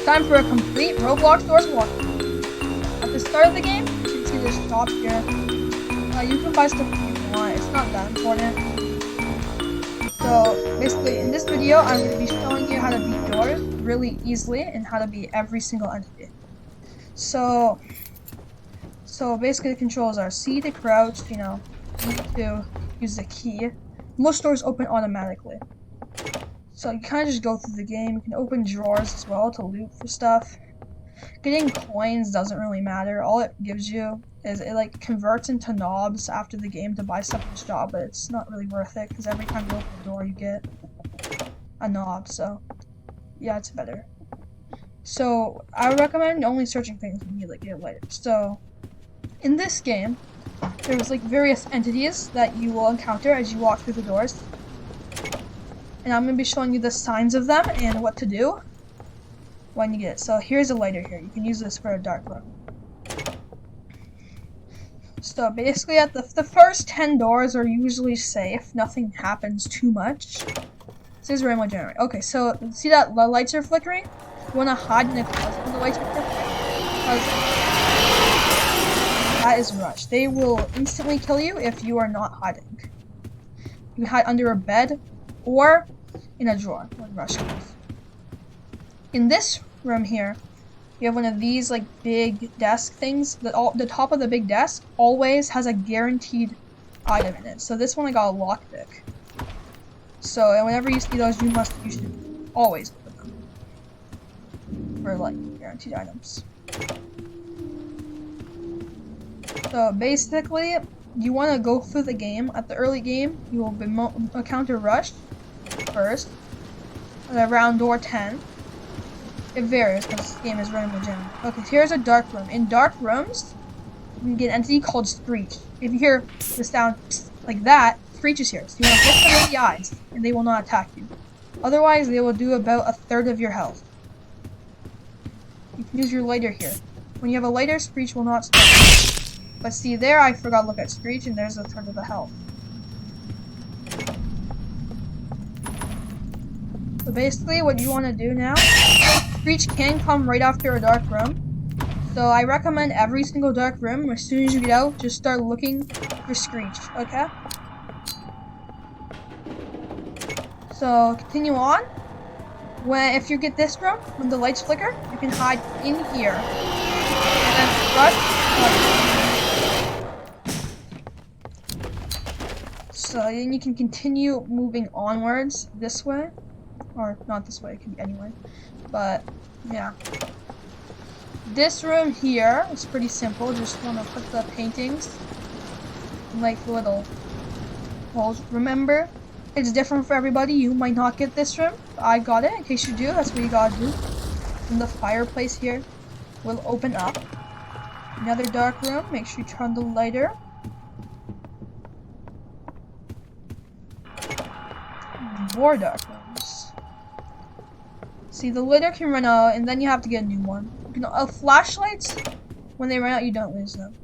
time for a complete Roblox Doors walkthrough. At the start of the game, you can see this stop here. You can buy stuff if you want, it's not that important. So basically in this video, I'm going to be showing you how to beat doors really easily and how to beat every single entity. So basically the controls are C to crouch, E to use the key. Most doors open automatically. So you kind of just go through the game. You can open drawers as well to loot for stuff. Getting coins doesn't really matter. All it gives you is it like converts into knobs after the game to buy stuff in the shop, but it's not really worth it because every time you open a door you get a knob. So yeah, it's better. So I recommend only searching things when you get later. So in this game, there's like various entities that you will encounter as you walk through the doors. And I'm going to be showing you the signs of them and what to do when you get it. So here's a lighter here. You can use this for a dark room. So basically at the first 10 doors are usually safe. Nothing happens too much. This is rainbow generator. Okay, so see that the lights are flickering? You want to hide in the closet when the lights are flickering. Because that is rush. They will instantly kill you if you are not hiding. You can hide under a bed or in a drawer when rush comes. In this room here, you have one of these like big desk things. The top of the big desk always has a guaranteed item in it. So this one I got a lockpick. So and whenever you see those, you should always open them for like guaranteed items. So basically, you want to go through the game. At the early game, you will encounter rush first, around door 10. It varies because this game is running the gym. Okay, here's a dark room. In dark rooms, you can get an entity called Screech. If you hear the sound like that, Screech is here. So you want to look them in the eyes, and they will not attack you. Otherwise, they will do about 1/3 of your health. You can use your lighter here. When you have a lighter, Screech will not stop. But see there, I forgot to look at Screech, and there's 1/3 of the health. So basically, what you want to do now, Screech can come right after a dark room. So I recommend every single dark room, as soon as you get out, just start looking for Screech, okay? So continue on. If you get this room, when the lights flicker, you can hide in here. And then rush. So then you can continue moving onwards this way. Or not this way, it can be anyway. But yeah. This room here is pretty simple. Just want to put the paintings in like little holes. Remember, it's different for everybody. You might not get this room. I got it. In case you do, that's what you gotta do. And the fireplace here will open up. Another dark room. Make sure you turn the lighter. More dark rooms. See, the lighter can run out, and then you have to get a new one. Flashlights, when they run out, you don't lose them.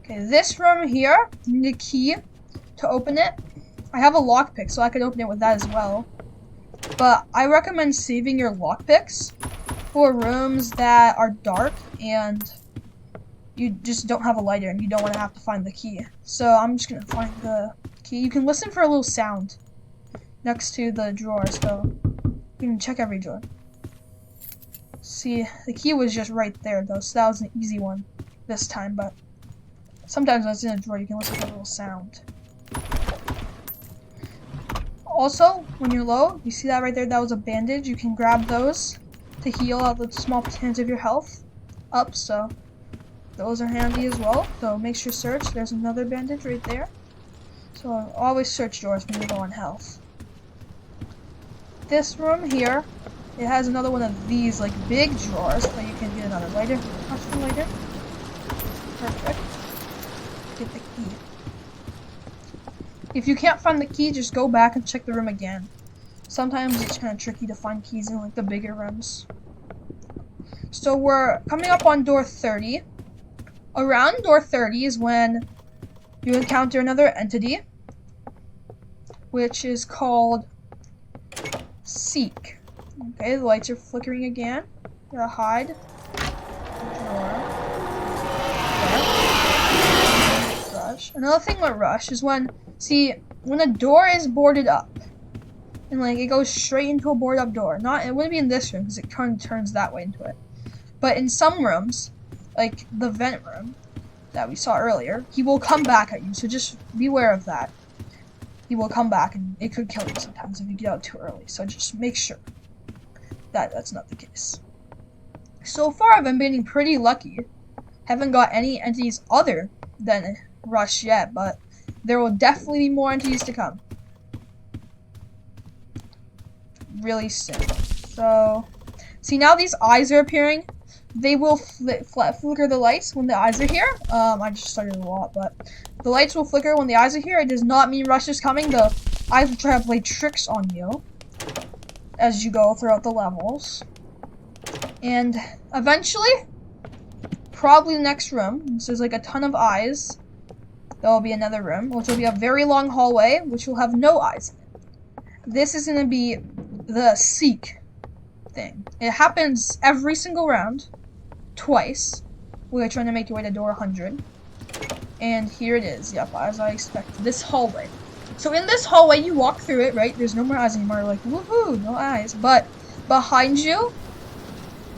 Okay, this room here, you need a key to open it. I have a lockpick, so I could open it with that as well. But I recommend saving your lockpicks for rooms that are dark and you just don't have a lighter and you don't want to have to find the key. So I'm just gonna find the key. You can listen for a little sound next to the drawer, so you can check every drawer. See, the key was just right there though, so that was an easy one this time, but sometimes when it's in a drawer you can listen for a little sound. Also, when you're low, you see that right there, that was a bandage. You can grab those to heal out the small percentage of your health up, so those are handy as well. So make sure search, there's another bandage right there. So always search drawers when you're low on health. This room here, it has another one of these like big drawers, so you can get another lighter. Touch the lighter. Perfect. Get the key. If you can't find the key, just go back and check the room again. Sometimes it's kind of tricky to find keys in like the bigger rooms. So we're coming up on door 30. Around door 30 is when you encounter another entity, which is called Seek. Okay, the lights are flickering again. You're gonna hide. Drawer. There. Rush. Another thing with rush is when a door is boarded up, and like it goes straight into a boarded up door. It wouldn't be in this room because it kind of turns that way into it. But in some rooms, like the vent room that we saw earlier, he will come back at you. So just beware of that. He will come back and it could kill you sometimes if you get out too early. So just make sure that that's not the case. So far, I've been being pretty lucky. Haven't got any entities other than Rush yet, but there will definitely be more entities to come. Really soon. So, see now these eyes are appearing. They will flicker the lights when the eyes are here. I just started a lot, but the lights will flicker when the eyes are here. It does not mean Rush is coming. The eyes will try to play tricks on you as you go throughout the levels. And eventually, probably the next room, since there's like a ton of eyes, there will be another room, which will be a very long hallway, which will have no eyes in it. This is going to be the Seek thing. It happens every single round, twice. We're trying to make your way to door 100. And here it is, yep, as I expected, this hallway. So in this hallway, you walk through it, right? There's no more eyes anymore, like, woohoo, no eyes. But behind you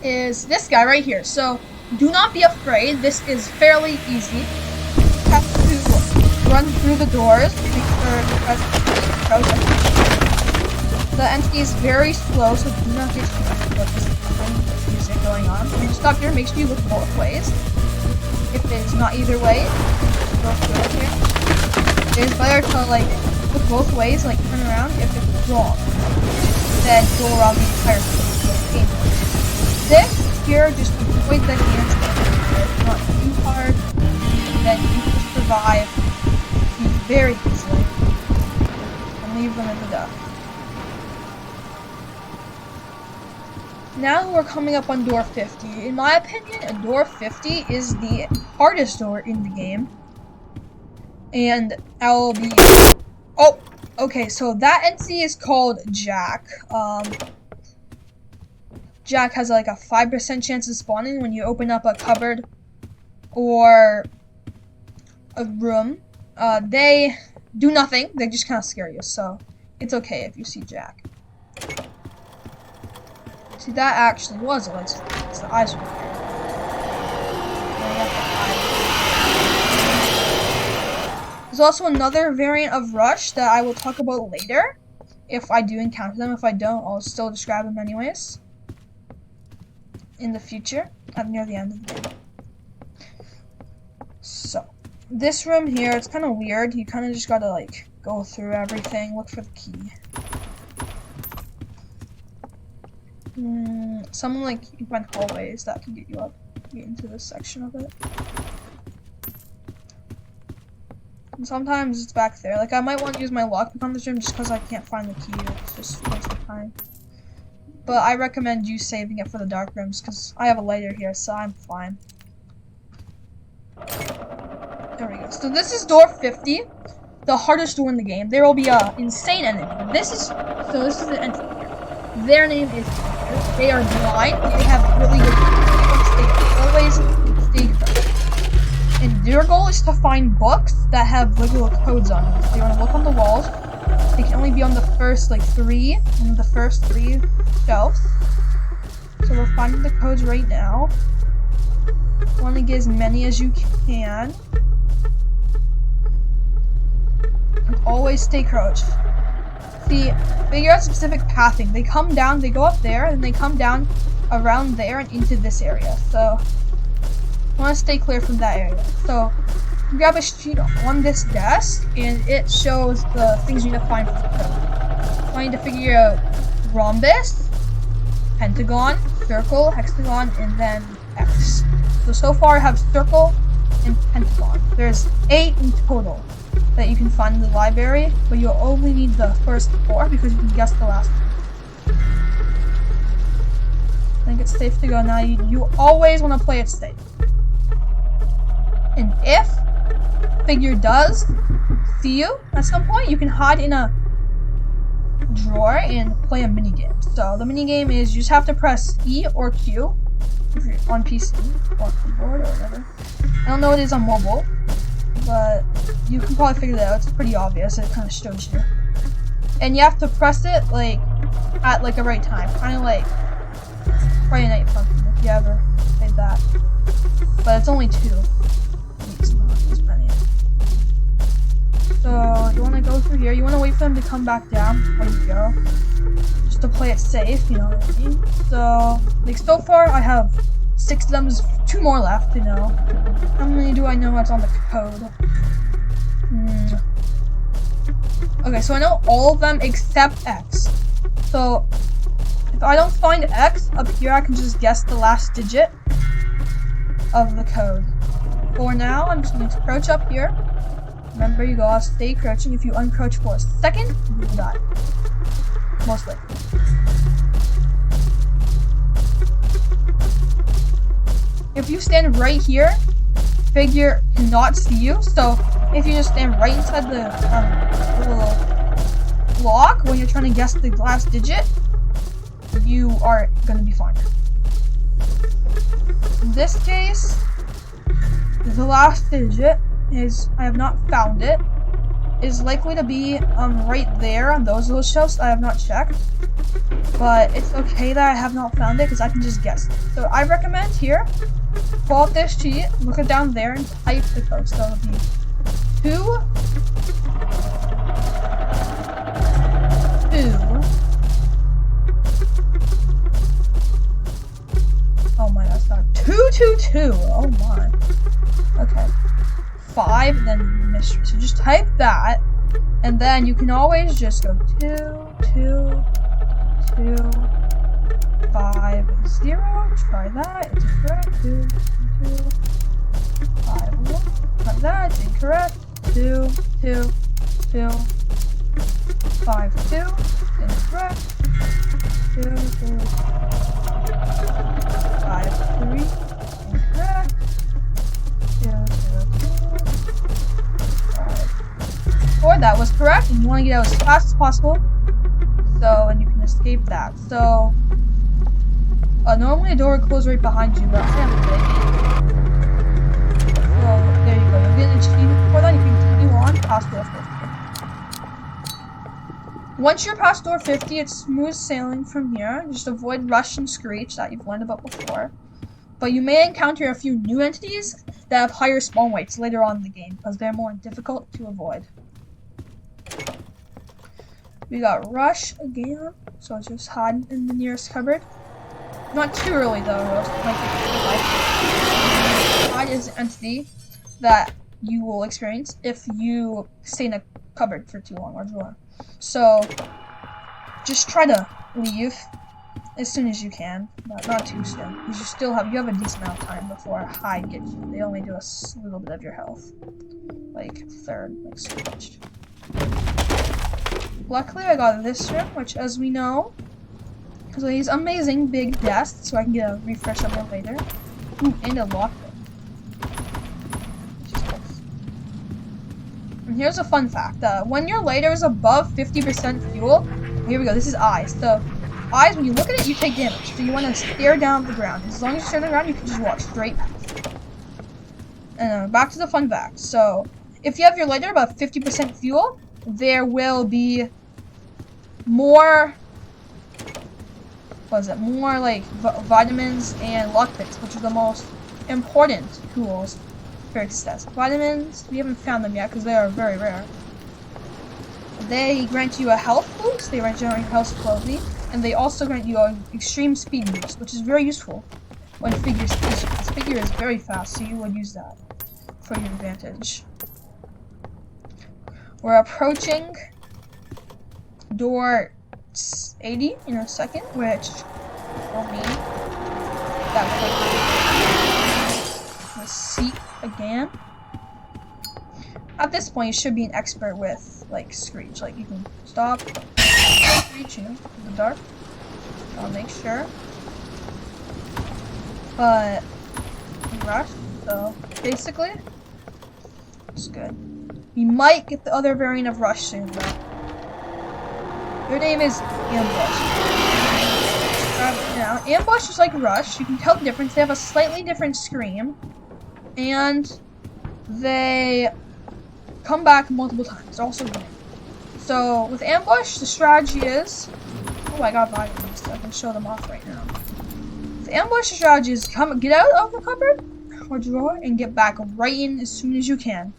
is this guy right here. So do not be afraid, this is fairly easy. You have to run through the doors, make sure you press the entity is very slow, so do not get distracted by this music going on. When you stop here, make sure you look both ways. If it is not either way, go through it here. It is better to like look both ways, like turn around. If it's wrong, then go around the entire thing. This here just avoid the hands. It's not too hard. Then you can just survive these very easily and leave them in the dust. Now we're coming up on door 50. In my opinion, door 50 is the hardest door in the game. And I'll be... Oh! Okay, so that entity is called Jack. Jack has like a 5% chance of spawning when you open up a cupboard or a room. They do nothing. They just kind of scare you, so it's okay if you see Jack. See, that actually was it. It's the eyes right there. There's also another variant of Rush that I will talk about later. If I do encounter them. If I don't, I'll still describe them anyways. In the future, near the end of the game. So, this room here, it's kind of weird. You kind of just gotta, like, go through everything, look for the key. Some like you can find hallways that can get you up, get into this section of it. And sometimes it's back there. Like I might want to use my lockpick on this room just because I can't find the key. It's just a waste of time. But I recommend you saving it for the dark rooms because I have a lighter here, so I'm fine. There we go. So this is door 50, the hardest door in the game. There will be a insane enemy. This is the entity here. Their name is. They are blind, but they have really good always stay crouched. And their goal is to find books that have little codes on them. So you want to look on the walls. They can only be on the first like 3 shelves. So we're finding the codes right now. Want to get as many as you can. And always stay crouched. See, figure out specific pathing. They come down, they go up there, and they come down around there and into this area. So, I want to stay clear from that area. So, grab a sheet on this desk, and it shows the things you need to find for the code. I need to figure out rhombus, pentagon, circle, hexagon, and then X. So far I have circle and pentagon. There's 8 in total that you can find in the library, but you'll only need the first 4 because you can guess the last 2. I think it's safe to go now. You always want to play it safe. And if figure does see you at some point, you can hide in a drawer and play a mini game. So the mini game is you just have to press E or Q if you're on PC or keyboard or whatever. I don't know what it is on mobile, but you can probably figure that out. It's pretty obvious. It kind of shows you. And you have to press it like at like a right time, kind of like Friday Night Funkin' if you ever played that. But it's only 2. It's not as many. So you want to go through here. You want to wait for them to come back down before you go, just to play it safe. You know what I mean? So like so far, I have 6 of them. There's 2 more left. You know. How many do I know what's on the code? Okay, so I know all of them except X. So if I don't find X up here, I can just guess the last digit of the code. For now, I'm just going to crouch up here. Remember, you gotta stay crouching. If you uncrouch for a second, you will die. Most likely. If you stand right here, figure cannot see you. So if you just stand right inside the little block when you're trying to guess the last digit, you are gonna be fine. In this case, the last digit is, I have not found it, is likely to be right there on those little shelves. I have not checked, but it's okay that I have not found it because I can just guess it. So I recommend here, pull out this sheet, look it down there, and type the code. So it'll be 2 oh my, that's not 222. Oh my. Okay. 5 and then mystery. So just type that, and then you can always just go 2 2 2 5 0. Try that. It's incorrect. 2 2 5 1. Try that. It's incorrect. 2 2 2 5 2. Incorrect. 2 2 5 3. Incorrect. 2 4. That was correct, and you want to get out as fast as possible, so, and you can escape that. So normally a door would close right behind you, but I have to. So there you go. You'll get an achievement before that. You can continue on past door 50. Once you're past door 50, it's smooth sailing from here. Just avoid Rush and Screech that you've learned about before. But you may encounter a few new entities that have higher spawn weights later on in the game, because they're more difficult to avoid. We got Rush again, so just hide in the nearest cupboard. Not too early though, or else it might be hide is an entity that you will experience if you stay in a cupboard for too long or drawer. So just try to leave as soon as you can, but not too soon, because you have a decent amount of time before hide gets you. They only do a little bit of your health, like third, like scratched. Luckily, I got this room, which, as we know, has these amazing big desks, so I can get a refresh of them later. Ooh, and a lock room. And here's a fun fact: when your lighter is above 50% fuel, here we go. This is eyes. So, eyes, when you look at it, you take damage. So you want to stare down at the ground. As long as you stare down the ground, you can just walk straight past. And back to the fun fact. So, if you have your lighter above 50% fuel, there will be more, more like vitamins and lockpicks, which are the most important tools for success. Vitamins, we haven't found them yet because they are very rare. They grant you a health boost, they regenerate health slowly, and they also grant you an extreme speed boost, which is very useful when this figure is very fast, so you would use that for your advantage. We're approaching door 80 in a second, which will mean that we're seek again. At this point, you should be an expert with like Screech. Like you can stop Screeching in the dark. I'll make sure. But Rush, so basically, it's good. We might get the other variant of Rush soon, though. Their name is Ambush. Now, Ambush is like Rush. You can tell the difference. They have a slightly different scream. And they come back multiple times. Also winning. So, with Ambush, the strategy is... Oh, I got vitamins, so I can show them off right now. With Ambush, the strategy is get out of the cupboard or drawer and get back right in as soon as you can.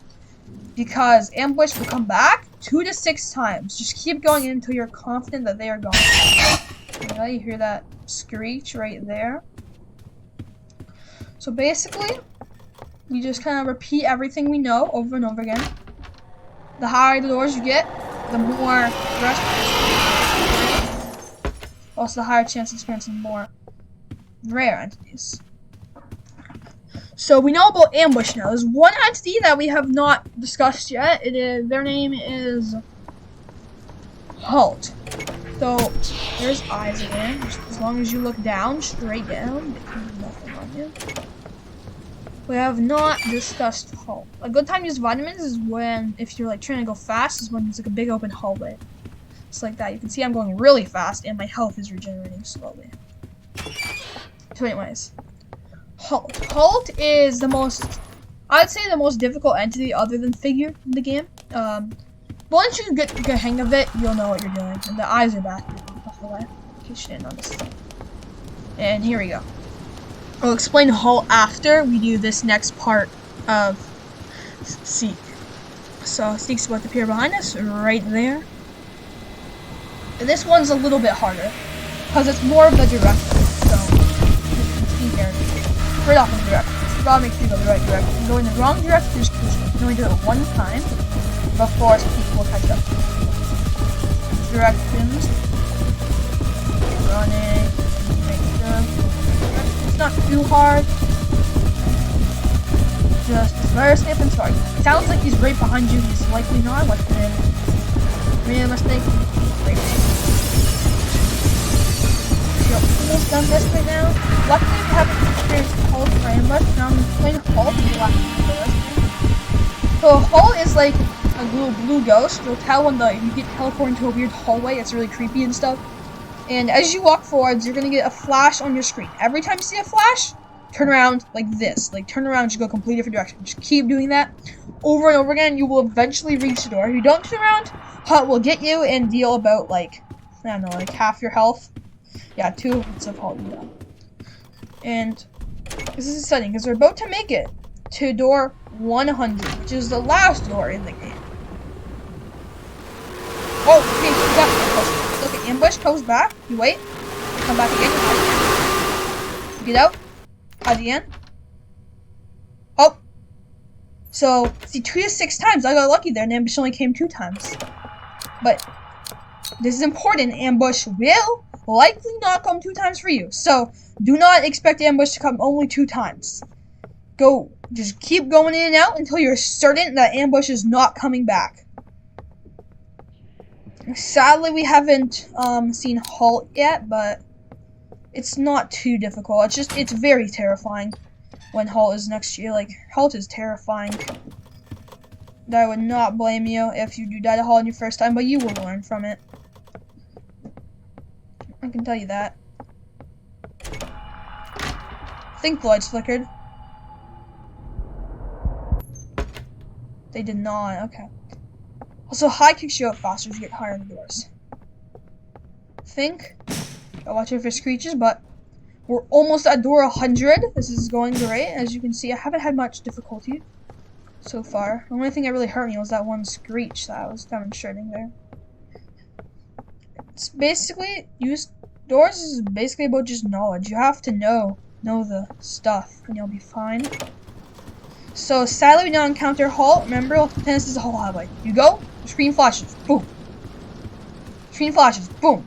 Because Ambush will come back 2 to 6 times. Just keep going in until you're confident that they are gone. You hear that screech right there. So basically, we just kind of repeat everything we know over and over again. The higher the doors you get, the more also the higher chance of experiencing more rare entities. So we know about Ambush now. There's one entity that we have not discussed yet. Their name is Halt. So there's eyes again. As long as you look down, straight down, there's nothing on you. We have not discussed Halt. A good time to use vitamins is when, if you're like trying to go fast, is when it's like a big open hallway. It's like that. You can see I'm going really fast and my health is regenerating slowly. So anyways, Halt. Halt is the most, I'd say the most difficult entity other than Figure in the game. Once you get the hang of it, you'll know what you're doing. And the eyes are back off the way, in case you didn't notice. And here we go. I'll explain Halt after we do this next part of Seek. So Seek's about to appear behind us, right there. And this one's a little bit harder, because it's more of the direction. So, you can see here, right off of the direction. You gotta make sure you go the right direction. If you go in the wrong direction, just push it. You can only do it one time before people catch up. Directions. Running. Make sure. It's not too hard. Just fire snip and start. It sounds like he's right behind you. He's likely not. What's the name? Made a mistake. Great. Almost done this right now. Luckily, we haven't experienced Halt for Ambush. Now I'm playing Halt for the last. So Halt is like a little blue ghost. You'll tell when you get teleported into a weird hallway. It's really creepy and stuff. And as you walk forwards, you're gonna get a flash on your screen. Every time you see a flash, turn around like this. Like turn around, just go a completely different direction. Just keep doing that over and over again. You will eventually reach the door. If you don't turn around, Halt will get you and deal about like, I don't know, like half your health. Yeah, 2 hits of Halt. Yeah. And this is exciting because we're about to make it to door 100, which is the last door in the game. Oh, okay, you got it. Look, Ambush goes back. You wait. You come back again. You get out. Hide again. Oh. So, see, 2 to 6 times. I got lucky there, and Ambush only came 2 times. But this is important. Ambush will likely not come 2 times for you. So, do not expect Ambush to come only 2 times. Just keep going in and out until you're certain that Ambush is not coming back. Sadly, we haven't seen Halt yet, but it's not too difficult. It's very terrifying when Halt is next to you. Like, Halt is terrifying. I would not blame you if you do die to Halt on your first time, but you will learn from it. I can tell you that. I think the lights flickered. They did not, okay. Also, high kicks you up faster as you get higher in the doors. I'll watch out for screeches, but we're almost at door 100. This is going great. As you can see, I haven't had much difficulty so far. The only thing that really hurt me was that one screech that I was demonstrating there. It's basically, doors is basically about just knowledge. You have to know the stuff, and you'll be fine. So, sadly, we now encounter Halt. Remember, this is a whole highway. You go, screen flashes, boom. Screen flashes, boom.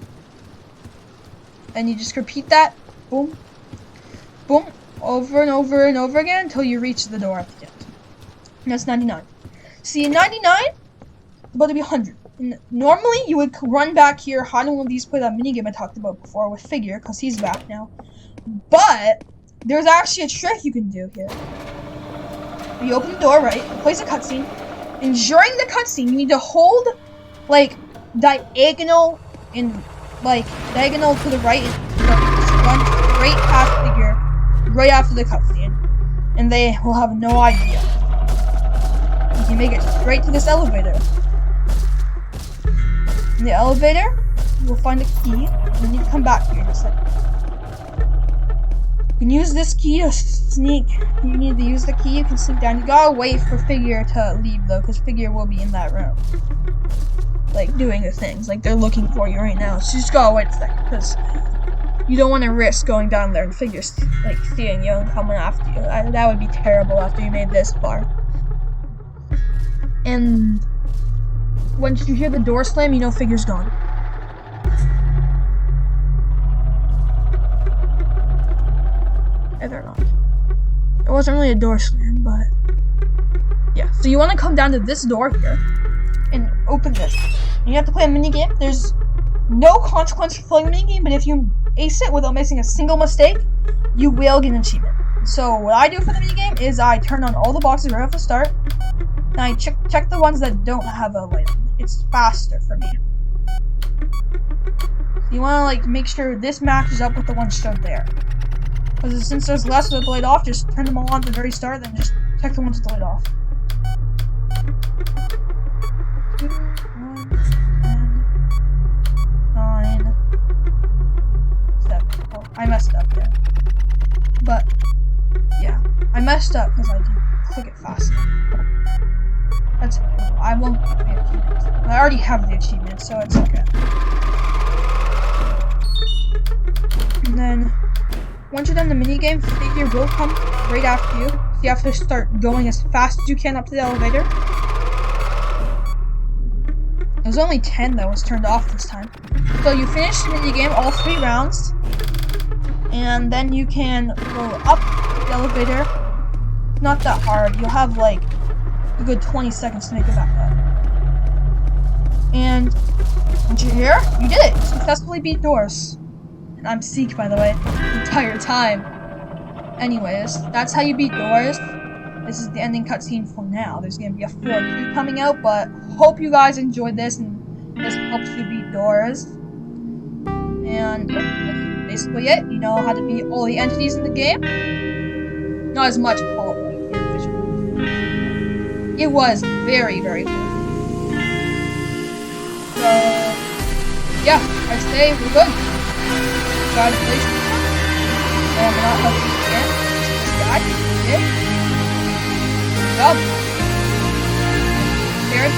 And you just repeat that, boom, boom, over and over and over again until you reach the door at the end. And that's 99. See, 99, about to be 100. And normally, you would run back here, hide in one of these, play that minigame I talked about before with Figure, because he's back now. But, there's actually a trick you can do here. You open the door, right? It plays a cutscene. And during the cutscene, you need to hold, like, diagonal in like diagonal to the right, just run straight past Figure right after the cutscene, and they will have no idea. You can make it straight to this elevator. In the elevator, you will find a key, and then you come back here in a second. You can use this key to sneak. You need to use the key, you can sneak down. You gotta wait for Figure to leave though, because Figure will be in that room. Like, doing the things. Like, they're looking for you right now. So you just gotta wait a second, because you don't want to risk going down there and Figure, like, seeing you and coming after you. That would be terrible after you made this far. And once you hear the door slam, you know Figure's gone. They're not. It wasn't really a door slam, but yeah. So you want to come down to this door here and open this. And you have to play a mini game. There's no consequence for playing a mini game, but if you ace it without missing a single mistake, you will get an achievement. So what I do for the mini game is I turn on all the boxes right off the start, and I check the ones that don't have a light on. It's faster for me. You want to like make sure this matches up with the ones showed there. Because since there's less with the light off, just turn them all on at the very start, then just check the ones with the light off. 2, 1, 10, 9, 7. Oh, I messed up there. But, yeah. I messed up because I didn't click it fast enough. That's okay. I won't get the achievement. I already have the achievement, so it's okay. And then once you're done the minigame, Figure will come right after you. So you have to start going as fast as you can up to the elevator. It was only 10 that was turned off this time. So you finish the minigame, all 3 rounds. And then you can go up the elevator. It's not that hard. You'll have like a good 20 seconds to make it back up. And once you're here, you did it! You successfully beat doors. I'm Seek, by the way, the entire time. Anyways, that's how you beat doors. This is the ending cutscene for now. There's gonna be a 4 coming out, but hope you guys enjoyed this and this helps you beat doors. And yeah, that's basically it. You know how to beat all the entities in the game. Not as much as Fall Out Boy individually. It was very, very cool. So yeah, I say we're good. Congratulations. I'm not helping you again. This guy, yeah. Good job. Scared?